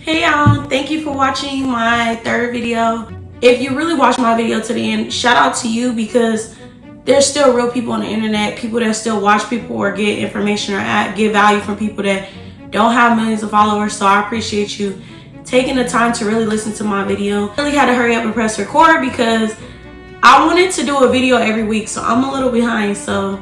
Hey y'all, thank you for watching my third video. If you really watched my video to the end, shout out to you because there's still real people on the internet, people that still watch people or get information or get value from people that don't have millions of followers. So I appreciate you taking the time to really listen to my video. I really had to hurry up and press record because I wanted to do a video every week, so I'm a little behind. So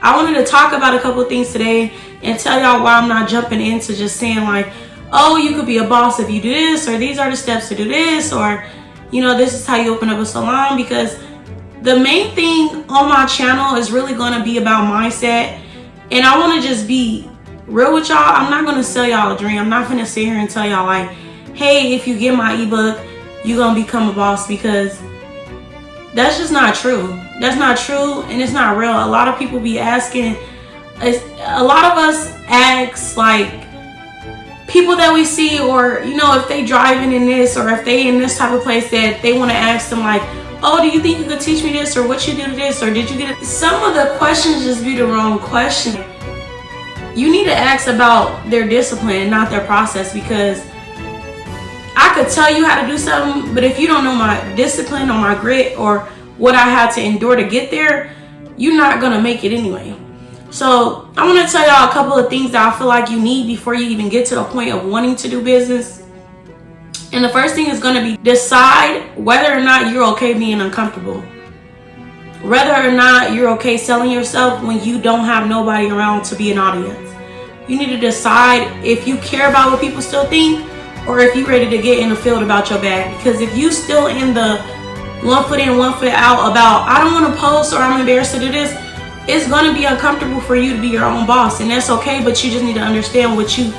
I wanted to talk about a couple of things today and tell y'all why I'm not jumping into just saying like, oh, you could be a boss if you do this, or these are the steps to do this, or you know, this is how you open up a salon. Because the main thing on my channel is really going to be about mindset, and I want to just be real with y'all. I'm not going to sell y'all a dream. I'm not going to sit here and tell y'all like, hey, if you get my ebook, you're going to become a boss, because that's just not true. That's not true, and it's not real. A lot of people be asking, a lot of us ask like people that we see, or you know, if they driving in this, or if they in this type of place, that they want to ask them like, oh, do you think you could teach me this, or what you do to this, or did you get it? Some of the questions just be the wrong question. You need to ask about their discipline, not their process, because I could tell you how to do something, but if you don't know my discipline or my grit or what I had to endure to get there, you're not gonna make it anyway. So I want to tell y'all a couple of things that I feel like you need before you even get to the point of wanting to do business. And the first thing is going to be decide whether or not you're okay being uncomfortable. Whether or not you're okay selling yourself when you don't have nobody around to be an audience. You need to decide if you care about what people still think, or if you're ready to get in the field about your bag. Because if you still in the 1 foot in, 1 foot out about, I don't want to post, or I'm embarrassed to do this, it's going to be uncomfortable for you to be your own boss, and that's okay. But you just need to understand what you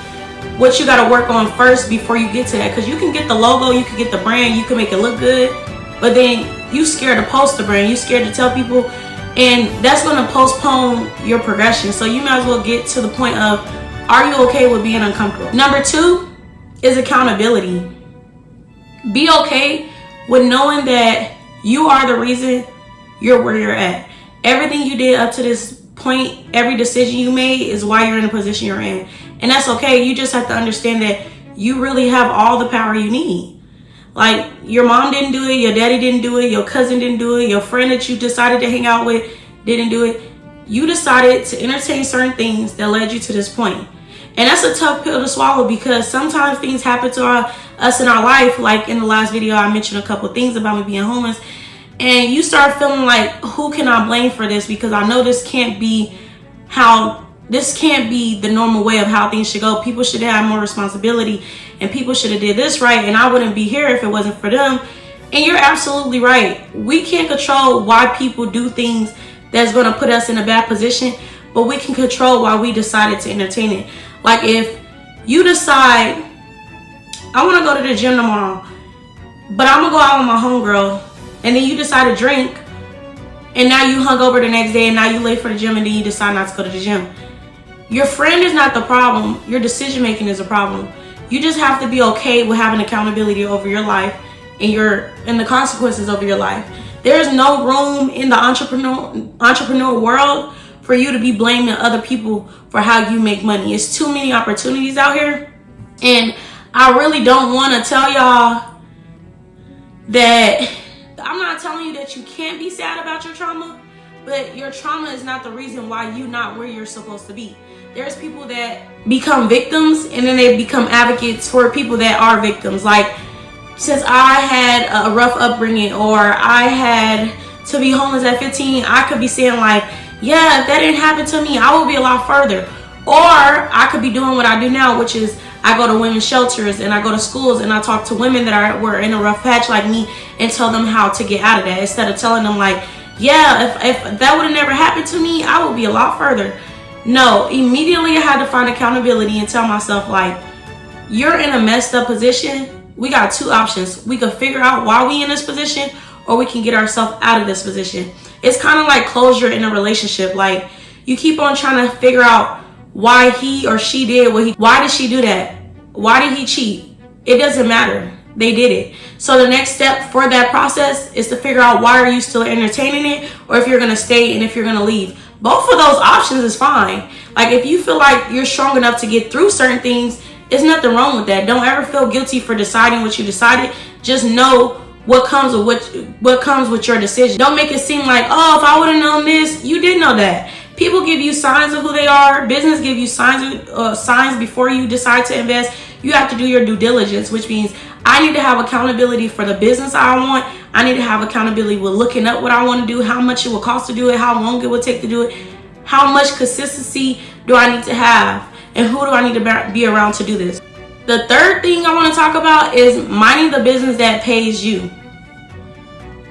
got to work on first before you get to that. Because you can get the logo, you can get the brand, you can make it look good, but then you scared to post the brand, you scared to tell people, and that's going to postpone your progression. So you might as well get to the point of, are you okay with being uncomfortable? Number 2 is accountability. Be okay with knowing that you are the reason you're where you're at. Everything you did up to this point, every decision you made is why you're in the position you're in. And that's okay. You just have to understand that you really have all the power you need. Like, your mom didn't do it, your daddy didn't do it, your cousin didn't do it, your friend that you decided to hang out with didn't do it. You decided to entertain certain things that led you to this point. And that's a tough pill to swallow, because sometimes things happen to us in our life. Like in the last video, I mentioned a couple of things about me being homeless. And you start feeling like, who can I blame for this? Because I know this can't be the normal way of how things should go. People should have more responsibility, and people should have did this right, and I wouldn't be here if it wasn't for them. And you're absolutely right. We can't control why people do things that's going to put us in a bad position, but we can control why we decided to entertain it. Like, if you decide, I want to go to the gym tomorrow, but I'm going to go out with my homegirl, and then you decide to drink, and now you hung over the next day, and now you late for the gym, and then you decide not to go to the gym. Your friend is not the problem. Your decision making is a problem. You just have to be okay with having accountability over your life and the consequences over your life. There's no room in the entrepreneur world for you to be blaming other people for how you make money. It's too many opportunities out here, and I really don't want to tell y'all that. I'm not telling you that you can't be sad about your trauma, but your trauma is not the reason why you're not where you're supposed to be. There's people that become victims, and then they become advocates for people that are victims. Like, since I had a rough upbringing, or I had to be homeless at 15, I could be saying like, yeah, if that didn't happen to me, I would be a lot further. Or I could be doing what I do now, which is I go to women's shelters, and I go to schools, and I talk to women that were in a rough patch like me, and tell them how to get out of that, instead of telling them like, yeah, if that would have never happened to me, I would be a lot further. No, immediately I had to find accountability and tell myself like, you're in a messed up position. We got 2 options. We could figure out why we in this position, or we can get ourselves out of this position. It's kind of like closure in a relationship. Like, you keep on trying to figure out why he or she did why did she do that? Why did he cheat? It doesn't matter. They did it. So the next step for that process is to figure out, why are you still entertaining it, or if you're going to stay, and if you're going to leave. Both of those options is fine. Like, if you feel like you're strong enough to get through certain things, It's nothing wrong with that. Don't ever feel guilty for deciding what you decided. Just know what comes with your decision. Don't make it seem like, oh, if I would have known this. You did know that. People give you signs of who they are. Business give you signs before you decide to invest. You have to do your due diligence, which means I need to have accountability for the business I want. I need to have accountability with looking up what I want to do, how much it will cost to do it, how long it will take to do it, how much consistency do I need to have, and who do I need to be around to do this. The third thing I want to talk about is minding the business that pays you.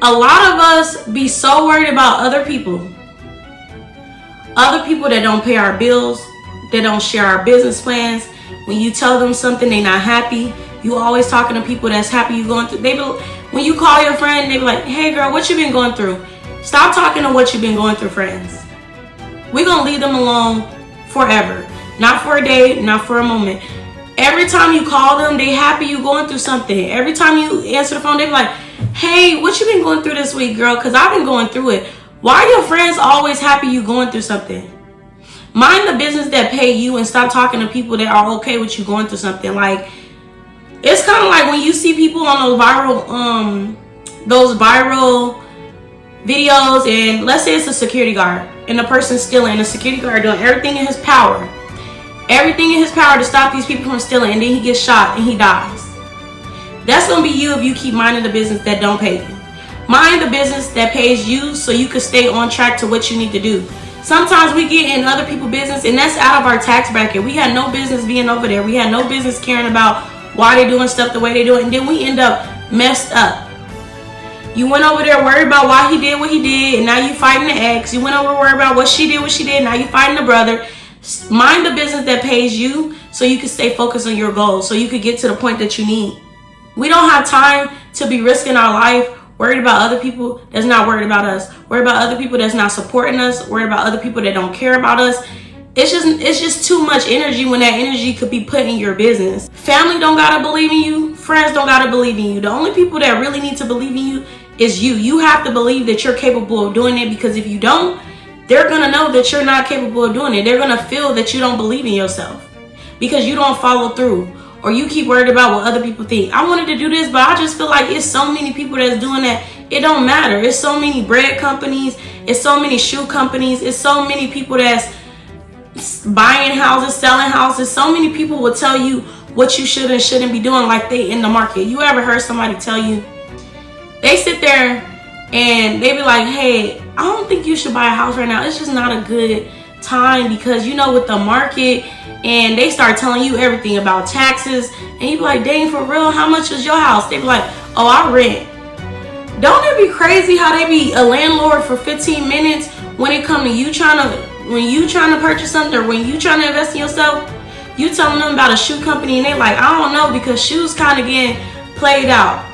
A lot of us be so worried about other people that don't pay our bills, that don't share our business plans. When you tell them something, they not happy. You always talking to people that's happy you going through. When you call your friend, they be like, hey girl, what you been going through? Stop talking to what you've been going through, friends. We're going to leave them alone forever. Not for a day, not for a moment. Every time you call them, they happy you going through something. Every time you answer the phone, they be like, hey, what you been going through this week, girl? Because I've been going through it. Why are your friends always happy you going through something? Mind the business that pay you and stop talking to people that are okay with you going through something. Like, it's kind of like when you see people on those viral videos, and let's say it's a security guard and the person's stealing, and the security guard doing everything in his power to stop these people from stealing, and then he gets shot and he dies. That's gonna be you if you keep minding the business that don't pay you. Mind the business that pays you so you can stay on track to what you need to do. Sometimes we get in other people's business, and that's out of our tax bracket. We had no business being over there. We had no business caring about why they're doing stuff the way they do it, and then we end up messed up. You went over there worried about why he did what he did, and now you fighting the ex. You went over worried about what she did, now you fighting the brother. Mind the business that pays you so you can stay focused on your goals, so you can get to the point that you need. We don't have time to be risking our life worried about other people that's not worried about us, worried about other people that's not supporting us, worried about other people that don't care about us. It's just too much energy when that energy could be put in your business. Family don't gotta believe in you. Friends don't gotta believe in you. The only people that really need to believe in you is you. You have to believe that you're capable of doing it, because if you don't, they're gonna know that you're not capable of doing it. They're gonna feel that you don't believe in yourself because you don't follow through, or you keep worried about what other people think. I wanted to do this, but I just feel like it's so many people that's doing that. It don't matter. It's so many bread companies. It's so many shoe companies. It's so many people that's buying houses, selling houses. So many people will tell you what you should and shouldn't be doing, like they in the market. You ever heard somebody tell you, they sit there and they be like, hey, I don't think you should buy a house right now. It's just not a good time because, you know, with the market, and they start telling you everything about taxes, and you be like, dang, for real, how much is your house? They be like, oh, I rent. Don't it be crazy how they be a landlord for 15 minutes when it come to you trying to purchase something, or when you trying to invest in yourself? You telling them about a shoe company, and they like, I don't know, because shoes kind of getting played out.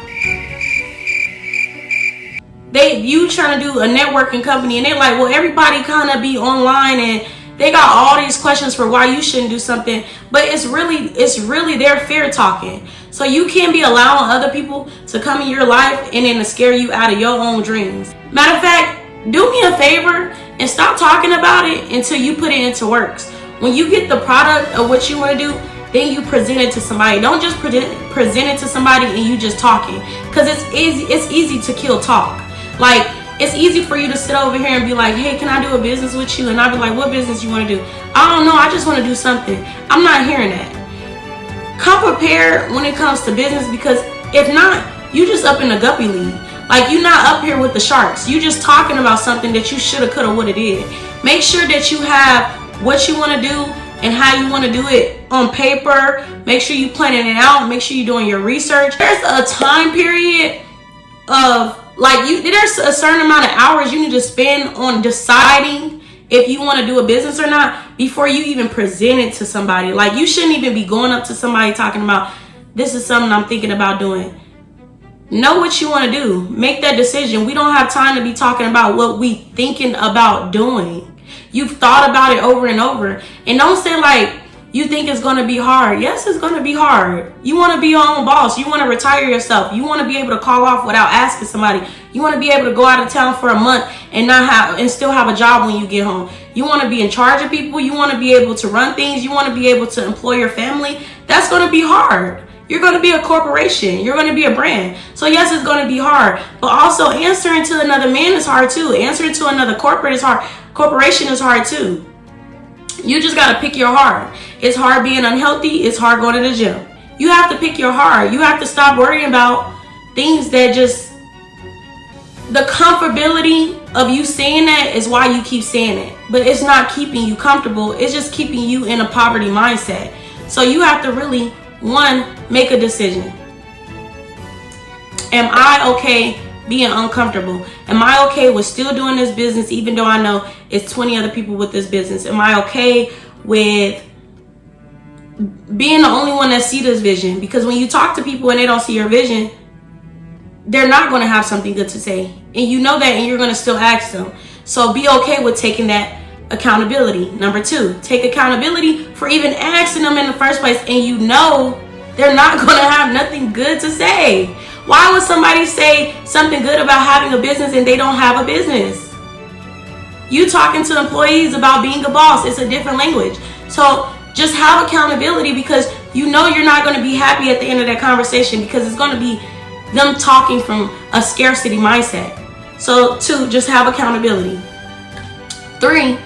You trying to do a networking company, and they like, well, everybody kind of be online, and they got all these questions for why you shouldn't do something, but it's really their fear talking. So you can't be allowing other people to come in your life and then to scare you out of your own dreams. Matter of fact, do me a favor and stop talking about it until you put it into works. When you get the product of what you want to do, then you present it to somebody. Don't just present it to somebody and you just talking, because it's easy to kill talk. Like, it's easy for you to sit over here and be like, hey, can I do a business with you? And I'll be like, what business you want to do? I don't know, I just want to do something. I'm not hearing that. Come prepared when it comes to business, because if not, you just up in the guppy league. Like, you're not up here with the sharks. You just talking about something that you shoulda, coulda, woulda did. Make sure that you have what you want to do and how you want to do it on paper. Make sure you planning it out. Make sure you're doing your research. There's a time period of, like, there's a certain amount of hours you need to spend on deciding if you want to do a business or not before you even present it to somebody. Like, you shouldn't even be going up to somebody talking about, this is something I'm thinking about doing. Know what you want to do. Make that decision. We don't have time to be talking about what we thinking about doing. You've thought about it over and over. And don't say like, you think it's going to be hard. Yes, it's going to be hard. You want to be your own boss. You want to retire yourself. You want to be able to call off without asking somebody. You want to be able to go out of town for a month and still have a job when you get home. You want to be in charge of people. You want to be able to run things. You want to be able to employ your family. That's going to be hard. You're going to be a corporation. You're going to be a brand. So yes, it's going to be hard. But also answering to another man is hard too. Answering to another corporate is hard. Corporation is hard too. You just got to pick your heart. It's hard being unhealthy. It's hard going to the gym. You have to pick your heart. You have to stop worrying about things that just, the comfortability of you saying that is why you keep saying it. But it's not keeping you comfortable. It's just keeping you in a poverty mindset. So you have to really, one, make a decision. Am I okay being uncomfortable? Am I okay with still doing this business even though I know it's 20 other people with this business? Am I okay with being the only one that see this vision? Because when you talk to people and they don't see your vision, they're not going to have something good to say. And you know that, and you're going to still ask them. So be okay with taking that accountability. Number two, take accountability for even asking them in the first place, and you know they're not going to have nothing good to say. Why would somebody say something good about having a business and they don't have a business? You talking to employees about being a boss, it's a different language. So just have accountability, because you know you're not going to be happy at the end of that conversation, because it's going to be them talking from a scarcity mindset. So two, just have accountability. Three,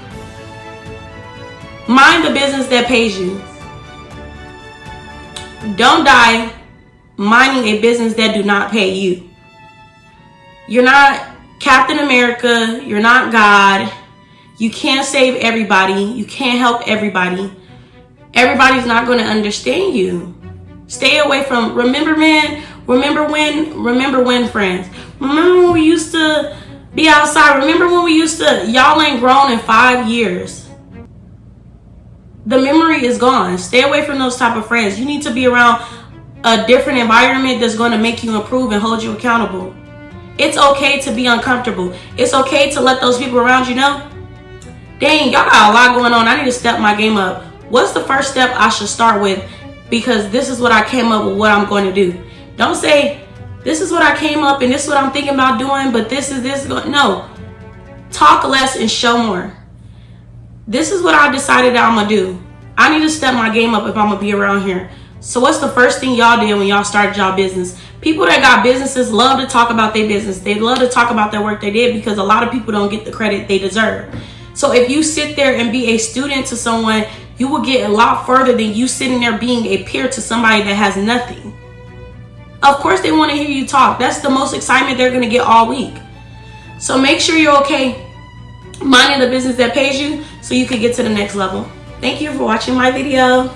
mind the business that pays you. Don't die minding a business that do not pay you. You're not Captain America. You're not God. You can't save everybody. You can't help everybody. Everybody's not going to understand you. Stay away from, remember when, friends. Remember when we used to be outside? Remember when we used to, y'all ain't grown in 5 years. The memory is gone. Stay away from those type of friends. You need to be around a different environment that's going to make you improve and hold you accountable. It's okay to be uncomfortable. It's okay to let those people around you know, dang, y'all got a lot going on. I need to step my game up. What's the first step I should start with? Because this is what I came up with, what I'm going to do. Don't say, this is what I came up and this is what I'm thinking about doing, but this. No. Talk less and show more. This is what I decided that I'm going to do. I need to step my game up if I'm going to be around here. So what's the first thing y'all did when y'all started y'all business? People that got businesses love to talk about their business. They love to talk about their work they did, because a lot of people don't get the credit they deserve. So if you sit there and be a student to someone, you will get a lot further than you sitting there being a peer to somebody that has nothing. Of course they want to hear you talk. That's the most excitement they're going to get all week. So make sure you're okay minding the business that pays you so you can get to the next level. Thank you for watching my video.